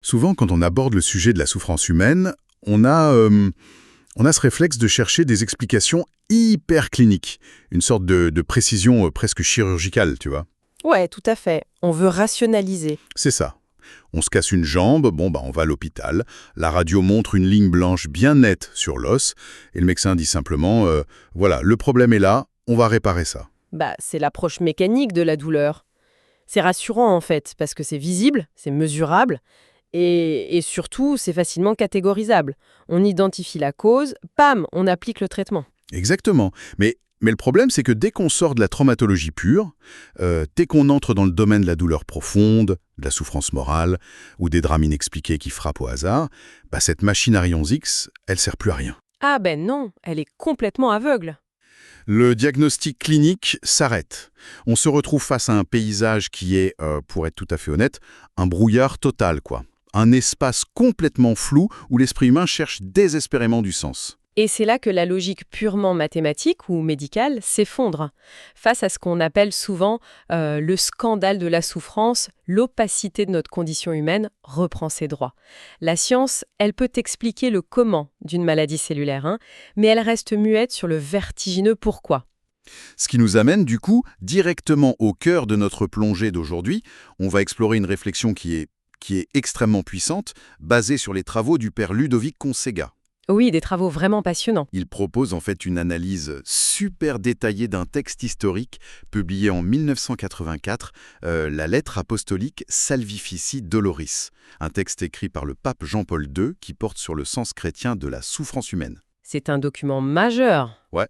Souvent, quand on aborde le sujet de la souffrance humaine, on a ce réflexe de chercher des explications hyper cliniques, une sorte de précision presque chirurgicale, tu vois. Ouais, tout à fait. On veut rationaliser. C'est ça. On se casse une jambe, on va à l'hôpital, la radio montre une ligne blanche bien nette sur l'os, et le médecin dit simplement voilà, le problème est là, on va réparer ça. C'est l'approche mécanique de la douleur. C'est rassurant en fait, parce que c'est visible, c'est mesurable, et surtout, c'est facilement catégorisable. On identifie la cause, pam, on applique le traitement. Exactement. Mais le problème, c'est que dès qu'on sort de la traumatologie pure, dès qu'on entre dans le domaine de la douleur profonde, de la souffrance morale, ou des drames inexpliqués qui frappent au hasard, cette machine à rayons X, elle sert plus à rien. Ah ben non, elle est complètement aveugle. Le diagnostic clinique s'arrête. On se retrouve face à un paysage qui est, pour être tout à fait honnête, un brouillard total, quoi. Un espace complètement flou où l'esprit humain cherche désespérément du sens. Et c'est là que la logique purement mathématique ou médicale s'effondre. Face à ce qu'on appelle souvent le scandale de la souffrance, l'opacité de notre condition humaine reprend ses droits. La science, elle peut expliquer le comment d'une maladie cellulaire, mais elle reste muette sur le vertigineux pourquoi. Ce qui nous amène du coup directement au cœur de notre plongée d'aujourd'hui. On va explorer une réflexion qui est extrêmement puissante, basée sur les travaux du père Ludovic Consega. Oui, des travaux vraiment passionnants. Il propose en fait une analyse super détaillée d'un texte historique publié en 1984, la lettre apostolique Salvifici Doloris, un texte écrit par le pape Jean-Paul II qui porte sur le sens chrétien de la souffrance humaine. C'est un document majeur. Ouais,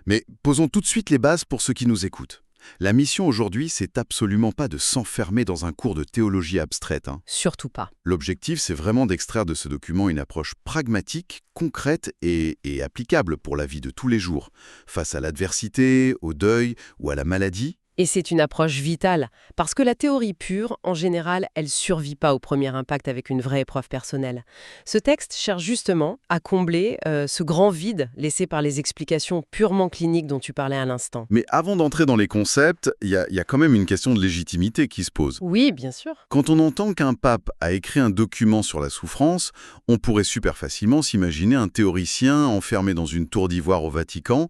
mais posons tout de suite les bases pour ceux qui nous écoutent. La mission aujourd'hui, c'est absolument pas de s'enfermer dans un cours de théologie abstraite. Surtout pas. L'objectif, c'est vraiment d'extraire de ce document une approche pragmatique, concrète et applicable pour la vie de tous les jours, face à l'adversité, au deuil ou à la maladie. Et c'est une approche vitale, parce que la théorie pure, en général, elle survit pas au premier impact avec une vraie épreuve personnelle. Ce texte cherche justement à combler ce grand vide laissé par les explications purement cliniques dont tu parlais à l'instant. Mais avant d'entrer dans les concepts, il y a quand même une question de légitimité qui se pose. Oui, bien sûr. Quand on entend qu'un pape a écrit un document sur la souffrance, on pourrait super facilement s'imaginer un théoricien enfermé dans une tour d'ivoire au Vatican,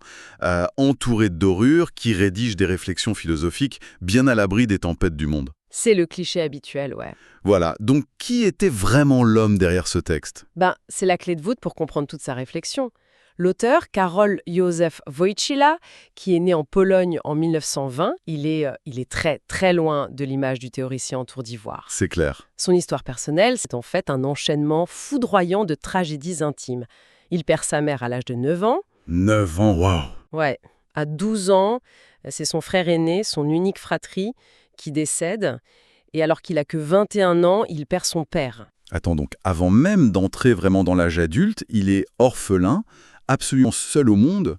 entouré de dorures, qui rédige des réflexions philosophiques bien à l'abri des tempêtes du monde. C'est le cliché habituel, ouais. Voilà, donc qui était vraiment l'homme derrière ce texte ? C'est la clé de voûte pour comprendre toute sa réflexion. L'auteur, Karol Józef Wojtyła, qui est né en Pologne en 1920, il est très très loin de l'image du théoricien en tour d'ivoire. C'est clair. Son histoire personnelle, c'est en fait un enchaînement foudroyant de tragédies intimes. Il perd sa mère à l'âge de 9 ans. 9 ans, waouh ! Ouais, à 12 ans, c'est son frère aîné, son unique fratrie, qui décède. Et alors qu'il a que 21 ans, il perd son père. Attends, donc avant même d'entrer vraiment dans l'âge adulte, il est orphelin, absolument seul au monde.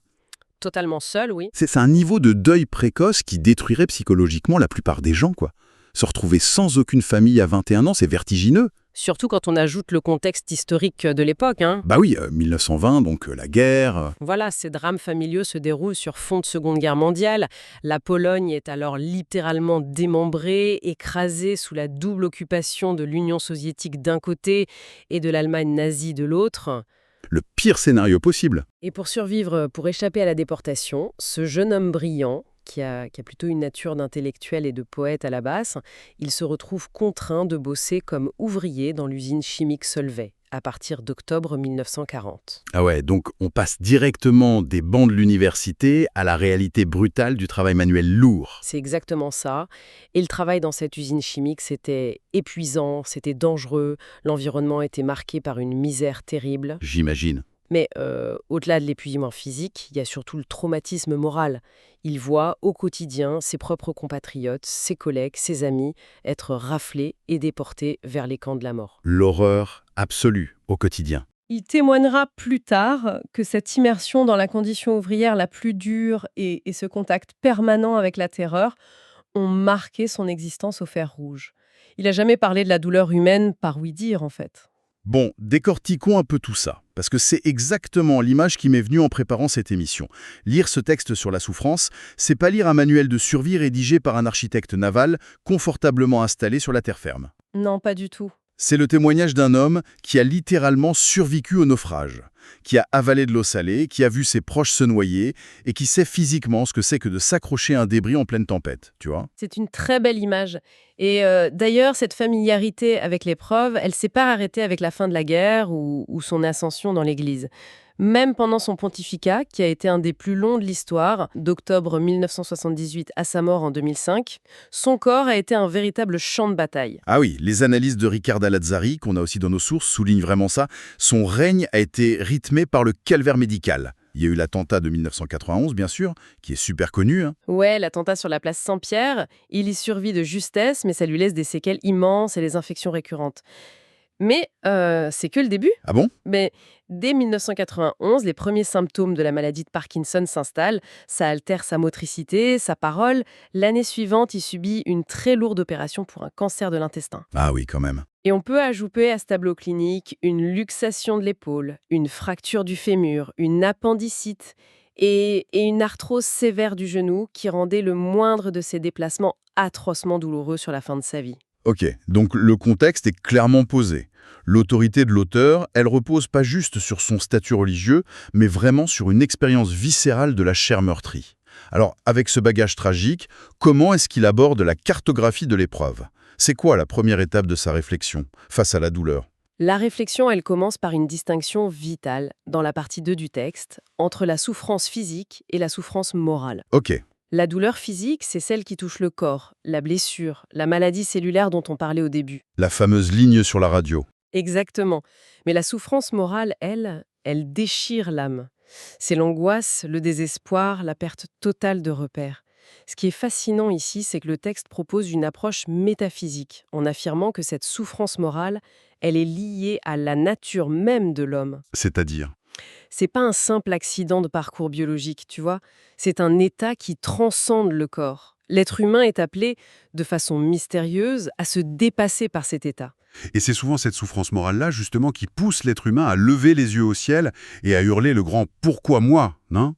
Totalement seul, oui. C'est un niveau de deuil précoce qui détruirait psychologiquement la plupart des gens, quoi. Se retrouver sans aucune famille à 21 ans, c'est vertigineux. Surtout quand on ajoute le contexte historique de l'époque. Bah oui, 1920, donc la guerre. Voilà, ces drames familiaux se déroulent sur fond de Seconde Guerre mondiale. La Pologne est alors littéralement démembrée, écrasée sous la double occupation de l'Union soviétique d'un côté et de l'Allemagne nazie de l'autre. Le pire scénario possible. Et pour survivre, pour échapper à la déportation, ce jeune homme brillant, qui a plutôt une nature d'intellectuel et de poète à la base, il se retrouve contraint de bosser comme ouvrier dans l'usine chimique Solvay, à partir d'octobre 1940. Ah ouais, donc on passe directement des bancs de l'université à la réalité brutale du travail manuel lourd. C'est exactement ça. Et le travail dans cette usine chimique, c'était épuisant, c'était dangereux, l'environnement était marqué par une misère terrible. J'imagine. Mais au-delà de l'épuisement physique, il y a surtout le traumatisme moral. Il voit au quotidien ses propres compatriotes, ses collègues, ses amis être raflés et déportés vers les camps de la mort. L'horreur absolue au quotidien. Il témoignera plus tard que cette immersion dans la condition ouvrière la plus dure et ce contact permanent avec la terreur ont marqué son existence au fer rouge. Il n'a jamais parlé de la douleur humaine par ouï-dire, en fait. Bon, décortiquons un peu tout ça, parce que c'est exactement l'image qui m'est venue en préparant cette émission. Lire ce texte sur la souffrance, c'est pas lire un manuel de survie rédigé par un architecte naval confortablement installé sur la terre ferme. Non, pas du tout. C'est le témoignage d'un homme qui a littéralement survécu au naufrage, qui a avalé de l'eau salée, qui a vu ses proches se noyer et qui sait physiquement ce que c'est que de s'accrocher à un débris en pleine tempête, tu vois? C'est une très belle image. Et d'ailleurs, cette familiarité avec l'épreuve, elle s'est pas arrêtée avec la fin de la guerre ou son ascension dans l'Église. Même pendant son pontificat, qui a été un des plus longs de l'histoire, d'octobre 1978 à sa mort en 2005, son corps a été un véritable champ de bataille. Ah oui, les analyses de Riccarda Lazzari, qu'on a aussi dans nos sources, soulignent vraiment ça. Son règne a été rythmé par le calvaire médical. Il y a eu l'attentat de 1991, bien sûr, qui est super connu, hein. Ouais, l'attentat sur la place Saint-Pierre, il y survit de justesse, mais ça lui laisse des séquelles immenses et des infections récurrentes. Mais c'est que le début. Ah bon? Mais dès 1991, les premiers symptômes de la maladie de Parkinson s'installent. Ça altère sa motricité, sa parole. L'année suivante, il subit une très lourde opération pour un cancer de l'intestin. Ah oui, quand même. Et on peut ajouter à ce tableau clinique une luxation de l'épaule, une fracture du fémur, une appendicite et une arthrose sévère du genou qui rendait le moindre de ses déplacements atrocement douloureux sur la fin de sa vie. Ok, donc le contexte est clairement posé. L'autorité de l'auteur, elle repose pas juste sur son statut religieux, mais vraiment sur une expérience viscérale de la chair meurtrie. Alors, avec ce bagage tragique, comment est-ce qu'il aborde la cartographie de l'épreuve? C'est quoi la première étape de sa réflexion face à la douleur? La réflexion, elle commence par une distinction vitale, dans la partie 2 du texte, entre la souffrance physique et la souffrance morale. Ok, La douleur physique, c'est celle qui touche le corps, la blessure, la maladie cellulaire dont on parlait au début. la fameuse ligne sur la radio. Exactement. Mais la souffrance morale, elle déchire l'âme. C'est l'angoisse, le désespoir, la perte totale de repères. Ce qui est fascinant ici, c'est que le texte propose une approche métaphysique, en affirmant que cette souffrance morale, elle est liée à la nature même de l'homme. C'est-à-dire? C'est pas un simple accident de parcours biologique, tu vois. C'est un état qui transcende le corps. L'être humain est appelé, de façon mystérieuse, à se dépasser par cet état. Et c'est souvent cette souffrance morale-là, justement, qui pousse l'être humain à lever les yeux au ciel et à hurler le grand « Pourquoi moi ?» non?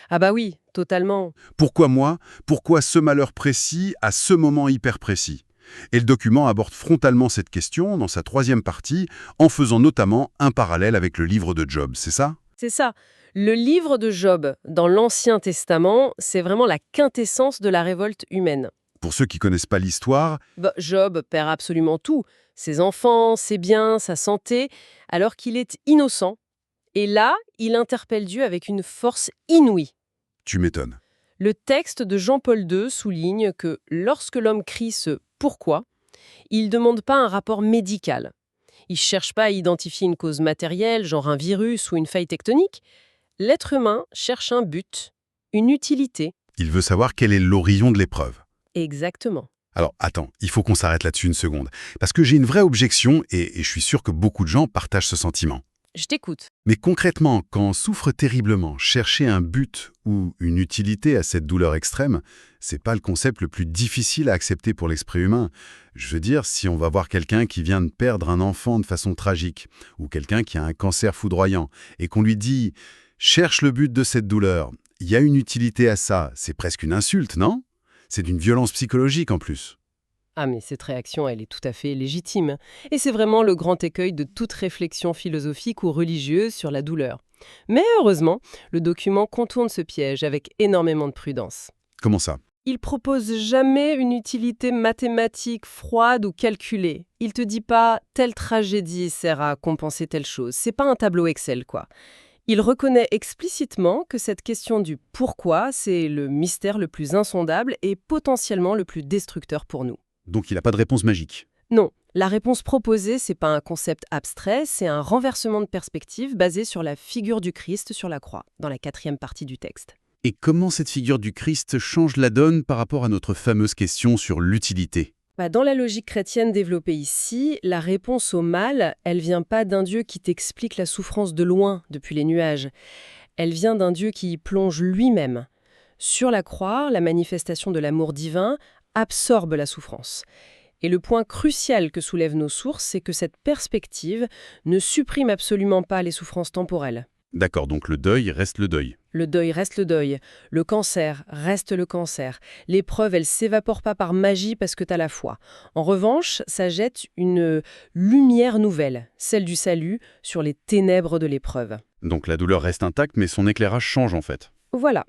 Ah bah oui, totalement. Pourquoi moi? Pourquoi ce malheur précis à ce moment hyper précis? Et le document aborde frontalement cette question dans sa troisième partie, en faisant notamment un parallèle avec le livre de Job, c'est ça? C'est ça. Le livre de Job, dans l'Ancien Testament, c'est vraiment la quintessence de la révolte humaine. Pour ceux qui connaissent pas l'histoire, Bah, Job perd absolument tout. Ses enfants, ses biens, sa santé, alors qu'il est innocent. Et là, il interpelle Dieu avec une force inouïe. tu m'étonnes. Le texte de Jean-Paul II souligne que lorsque l'homme crie ce « pourquoi », il ne demande pas un rapport médical. Il ne cherche pas à identifier une cause matérielle, genre un virus ou une faille tectonique. L'être humain cherche un but, une utilité. Il veut savoir quel est l'horizon de l'épreuve. Exactement. Alors, attends, il faut qu'on s'arrête là-dessus une seconde. Parce que j'ai une vraie objection et je suis sûr que beaucoup de gens partagent ce sentiment. Je t'écoute. Mais concrètement, quand on souffre terriblement, chercher un but ou une utilité à cette douleur extrême, c'est pas le concept le plus difficile à accepter pour l'esprit humain. Je veux dire, si on va voir quelqu'un qui vient de perdre un enfant de façon tragique, ou quelqu'un qui a un cancer foudroyant, et qu'on lui dit « cherche le but de cette douleur », il y a une utilité à ça, c'est presque une insulte, non? C'est d'une violence psychologique en plus. Ah mais cette réaction, elle est tout à fait légitime. Et c'est vraiment le grand écueil de toute réflexion philosophique ou religieuse sur la douleur. Mais heureusement, le document contourne ce piège avec énormément de prudence. Comment ça? Il propose jamais une utilité mathématique froide ou calculée. Il te dit pas telle tragédie sert à compenser telle chose. C'est pas un tableau Excel, quoi. Il reconnaît explicitement que cette question du pourquoi, c'est le mystère le plus insondable et potentiellement le plus destructeur pour nous. Donc il n'a pas de réponse magique. Non, la réponse proposée, c'est pas un concept abstrait, c'est un renversement de perspective basé sur la figure du Christ sur la croix, dans la 4e partie du texte. Et comment cette figure du Christ change la donne par rapport à notre fameuse question sur l'utilité? Dans la logique chrétienne développée ici, la réponse au mal, elle vient pas d'un Dieu qui t'explique la souffrance de loin, depuis les nuages. Elle vient d'un Dieu qui y plonge lui-même. Sur la croix, la manifestation de l'amour divin absorbe la souffrance. Et le point crucial que soulèvent nos sources, c'est que cette perspective ne supprime absolument pas les souffrances temporelles. D'accord, donc le deuil reste le deuil. Le deuil reste le deuil. Le cancer reste le cancer. L'épreuve, elle s'évapore pas par magie parce que t'as la foi. En revanche, ça jette une lumière nouvelle, celle du salut, sur les ténèbres de l'épreuve. Donc la douleur reste intacte, mais son éclairage change en fait. Voilà.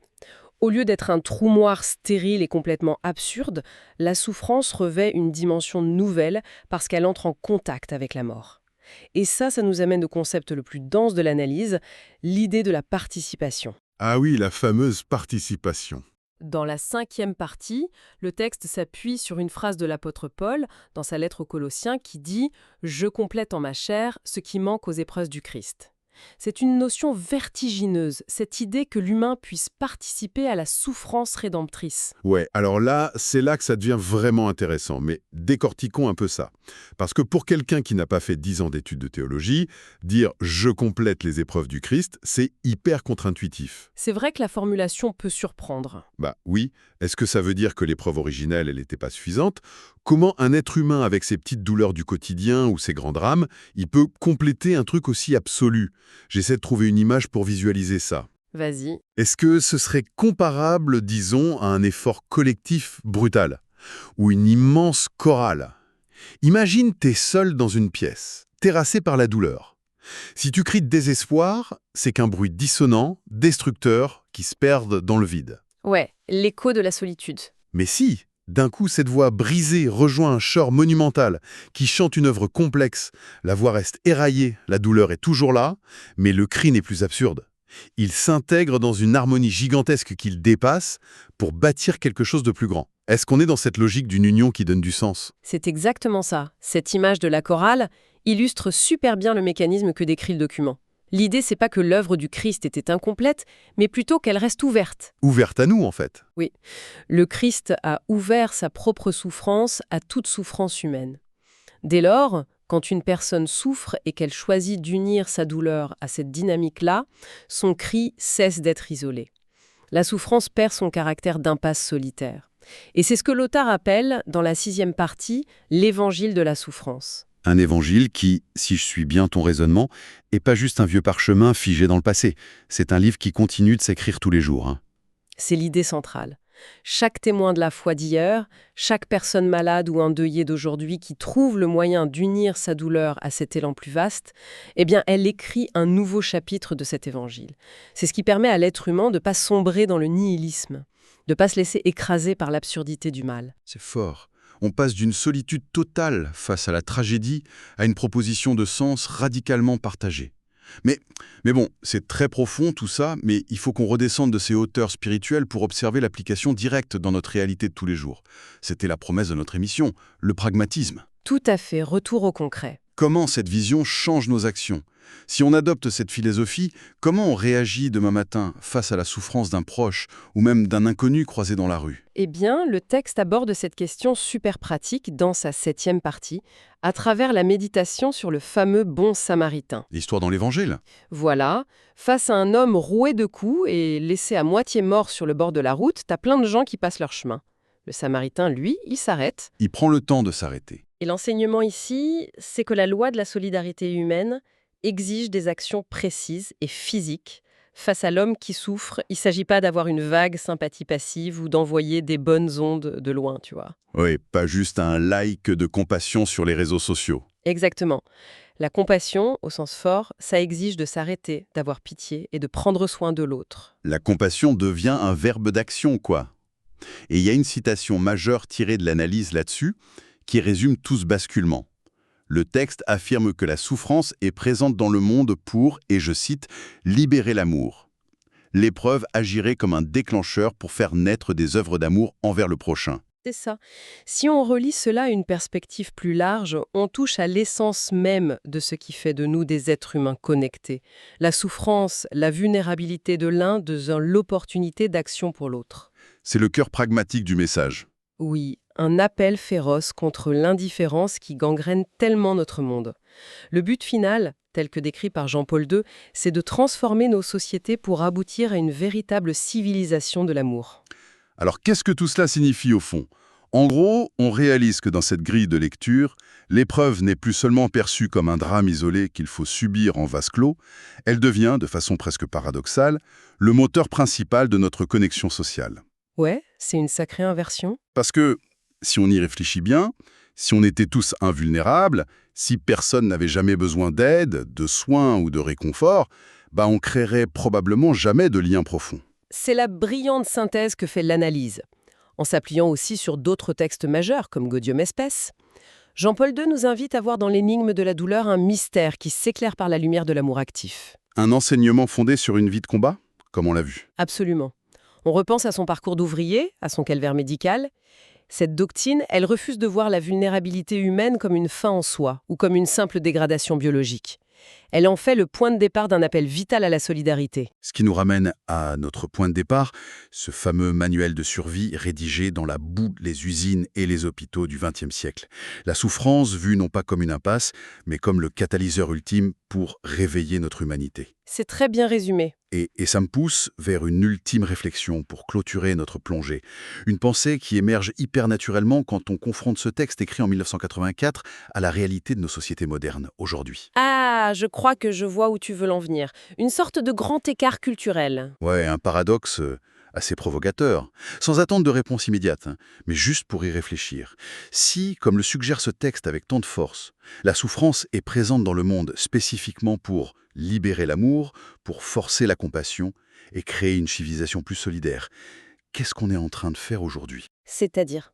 Au lieu d'être un trou noir stérile et complètement absurde, la souffrance revêt une dimension nouvelle parce qu'elle entre en contact avec la mort. Et ça nous amène au concept le plus dense de l'analyse, l'idée de la participation. Ah oui, la fameuse participation. Dans la 5e partie, le texte s'appuie sur une phrase de l'apôtre Paul dans sa lettre aux Colossiens qui dit « Je complète en ma chair ce qui manque aux épreuves du Christ ». C'est une notion vertigineuse, cette idée que l'humain puisse participer à la souffrance rédemptrice. Ouais, alors là, c'est là que ça devient vraiment intéressant, mais décortiquons un peu ça. Parce que pour quelqu'un qui n'a pas fait 10 ans d'études de théologie, dire « je complète les épreuves du Christ », c'est hyper contre-intuitif. C'est vrai que la formulation peut surprendre. Bah oui, est-ce que ça veut dire que l'épreuve originelle, elle n'était pas suffisante? Comment un être humain avec ses petites douleurs du quotidien ou ses grands drames, il peut compléter un truc aussi absolu? J'essaie de trouver une image pour visualiser ça. Vas-y. Est-ce que ce serait comparable, disons, à un effort collectif brutal? Ou une immense chorale? Imagine t'es seul dans une pièce, terrassé par la douleur. Si tu cries de désespoir, c'est qu'un bruit dissonant, destructeur, qui se perd dans le vide. Ouais, l'écho de la solitude. Mais si, d'un coup, cette voix brisée rejoint un chœur monumental qui chante une œuvre complexe, la voix reste éraillée, la douleur est toujours là, mais le cri n'est plus absurde. Il s'intègre dans une harmonie gigantesque qu'il dépasse pour bâtir quelque chose de plus grand. Est-ce qu'on est dans cette logique d'une union qui donne du sens? C'est exactement ça. Cette image de la chorale illustre super bien le mécanisme que décrit le document. L'idée, c'est pas que l'œuvre du Christ était incomplète, mais plutôt qu'elle reste ouverte. Ouverte à nous, en fait. Oui, le Christ a ouvert sa propre souffrance à toute souffrance humaine. Dès lors, quand une personne souffre et qu'elle choisit d'unir sa douleur à cette dynamique-là, son cri cesse d'être isolé. La souffrance perd son caractère d'impasse solitaire. Et c'est ce que Lothar appelle, dans la 6e partie, l'évangile de la souffrance. Un évangile qui, si je suis bien ton raisonnement, est pas juste un vieux parchemin figé dans le passé. C'est un livre qui continue de s'écrire tous les jours. Hein. C'est l'idée centrale. Chaque témoin de la foi d'hier, chaque personne malade ou endeuillée d'aujourd'hui qui trouve le moyen d'unir sa douleur à cet élan plus vaste, eh bien, elle écrit un nouveau chapitre de cet évangile. C'est ce qui permet à l'être humain de ne pas sombrer dans le nihilisme, de ne pas se laisser écraser par l'absurdité du mal. C'est fort. On passe d'une solitude totale face à la tragédie à une proposition de sens radicalement partagée. Mais bon, c'est très profond tout ça, mais il faut qu'on redescende de ces hauteurs spirituelles pour observer l'application directe dans notre réalité de tous les jours. C'était la promesse de notre émission, le pragmatisme. Tout à fait, retour au concret. Comment cette vision change nos actions? Si on adopte cette philosophie, comment on réagit demain matin face à la souffrance d'un proche ou même d'un inconnu croisé dans la rue? Eh bien, le texte aborde cette question super pratique dans sa 7e partie, à travers la méditation sur le fameux bon samaritain. L'histoire dans l'Évangile. Voilà, face à un homme roué de coups et laissé à moitié mort sur le bord de la route, t'as plein de gens qui passent leur chemin. Le samaritain, lui, il s'arrête. Il prend le temps de s'arrêter. Et l'enseignement ici, c'est que la loi de la solidarité humaine exige des actions précises et physiques. Face à l'homme qui souffre, il ne s'agit pas d'avoir une vague sympathie passive ou d'envoyer des bonnes ondes de loin, tu vois. Oui, pas juste un like de compassion sur les réseaux sociaux. Exactement. La compassion, au sens fort, ça exige de s'arrêter, d'avoir pitié et de prendre soin de l'autre. La compassion devient un verbe d'action, quoi. Et il y a une citation majeure tirée de l'analyse là-dessus qui résume tout ce basculement. Le texte affirme que la souffrance est présente dans le monde pour, et je cite, « libérer l'amour ». L'épreuve agirait comme un déclencheur pour faire naître des œuvres d'amour envers le prochain. C'est ça. Si on relie cela à une perspective plus large, on touche à l'essence même de ce qui fait de nous des êtres humains connectés. La souffrance, la vulnérabilité de l'un devient l'opportunité d'action pour l'autre. C'est le cœur pragmatique du message. Oui, un appel féroce contre l'indifférence qui gangrène tellement notre monde. Le but final, tel que décrit par Jean-Paul II, c'est de transformer nos sociétés pour aboutir à une véritable civilisation de l'amour. Alors qu'est-ce que tout cela signifie au fond? En gros, on réalise que dans cette grille de lecture, l'épreuve n'est plus seulement perçue comme un drame isolé qu'il faut subir en vase clos, elle devient, de façon presque paradoxale, le moteur principal de notre connexion sociale. Ouais, c'est une sacrée inversion. Parce que, si on y réfléchit bien, si on était tous invulnérables, si personne n'avait jamais besoin d'aide, de soins ou de réconfort, on créerait probablement jamais de liens profonds. C'est la brillante synthèse que fait l'analyse, en s'appuyant aussi sur d'autres textes majeurs comme Gaudium et Spes. Jean-Paul II nous invite à voir dans l'énigme de la douleur un mystère qui s'éclaire par la lumière de l'amour actif. Un enseignement fondé sur une vie de combat, comme on l'a vu. Absolument. On repense à son parcours d'ouvrier, à son calvaire médical. Cette doctrine, elle refuse de voir la vulnérabilité humaine comme une fin en soi ou comme une simple dégradation biologique. Elle en fait le point de départ d'un appel vital à la solidarité. Ce qui nous ramène à notre point de départ, ce fameux manuel de survie rédigé dans la boue les usines et les hôpitaux du XXe siècle. La souffrance vue non pas comme une impasse, mais comme le catalyseur ultime pour réveiller notre humanité. C'est très bien résumé. Et ça me pousse vers une ultime réflexion pour clôturer notre plongée. Une pensée qui émerge hyper naturellement quand on confronte ce texte écrit en 1984 à la réalité de nos sociétés modernes aujourd'hui. Ah, je crois que je vois où tu veux l'en venir. Une sorte de grand écart culturel. Ouais, un paradoxe assez provocateur, sans attendre de réponse immédiate, mais juste pour y réfléchir. Si, comme le suggère ce texte avec tant de force, la souffrance est présente dans le monde spécifiquement pour libérer l'amour, pour forcer la compassion et créer une civilisation plus solidaire, qu'est-ce qu'on est en train de faire aujourd'hui ? C'est-à-dire ?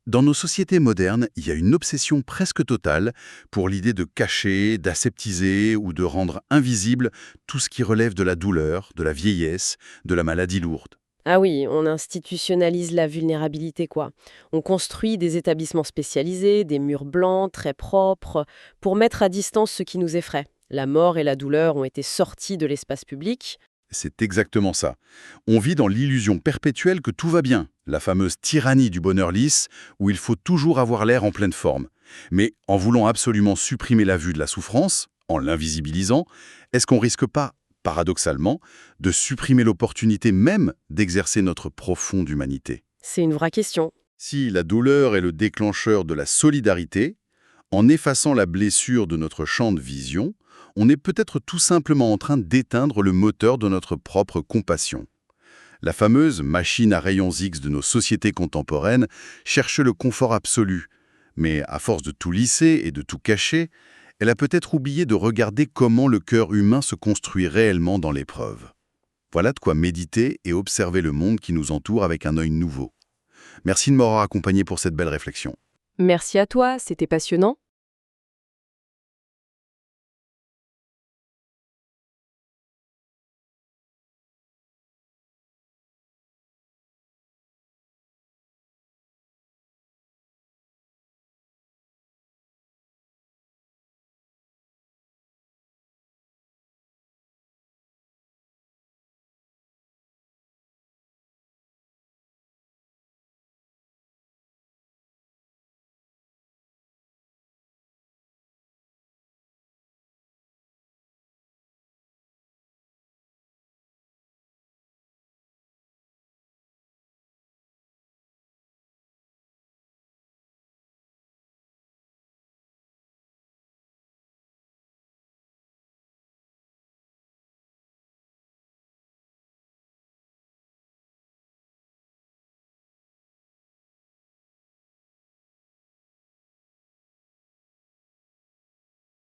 Dans nos sociétés modernes, il y a une obsession presque totale pour l'idée de cacher, d'aseptiser ou de rendre invisible tout ce qui relève de la douleur, de la vieillesse, de la maladie lourde. Ah oui, on institutionnalise la vulnérabilité, quoi. On construit des établissements spécialisés, des murs blancs, très propres, pour mettre à distance ce qui nous effraie. La mort et la douleur ont été sortis de l'espace public. C'est exactement ça. On vit dans l'illusion perpétuelle que tout va bien, la fameuse tyrannie du bonheur lisse, où il faut toujours avoir l'air en pleine forme. Mais en voulant absolument supprimer la vue de la souffrance, en l'invisibilisant, est-ce qu'on risque pas, paradoxalement, de supprimer l'opportunité même d'exercer notre profonde humanité ? C'est une vraie question. Si la douleur est le déclencheur de la solidarité, en effaçant la blessure de notre champ de vision, on est peut-être tout simplement en train d'éteindre le moteur de notre propre compassion. La fameuse machine à rayons X de nos sociétés contemporaines cherche le confort absolu, mais à force de tout lisser et de tout cacher, elle a peut-être oublié de regarder comment le cœur humain se construit réellement dans l'épreuve. Voilà de quoi méditer et observer le monde qui nous entoure avec un œil nouveau. Merci de m'avoir accompagné pour cette belle réflexion. Merci à toi, c'était passionnant.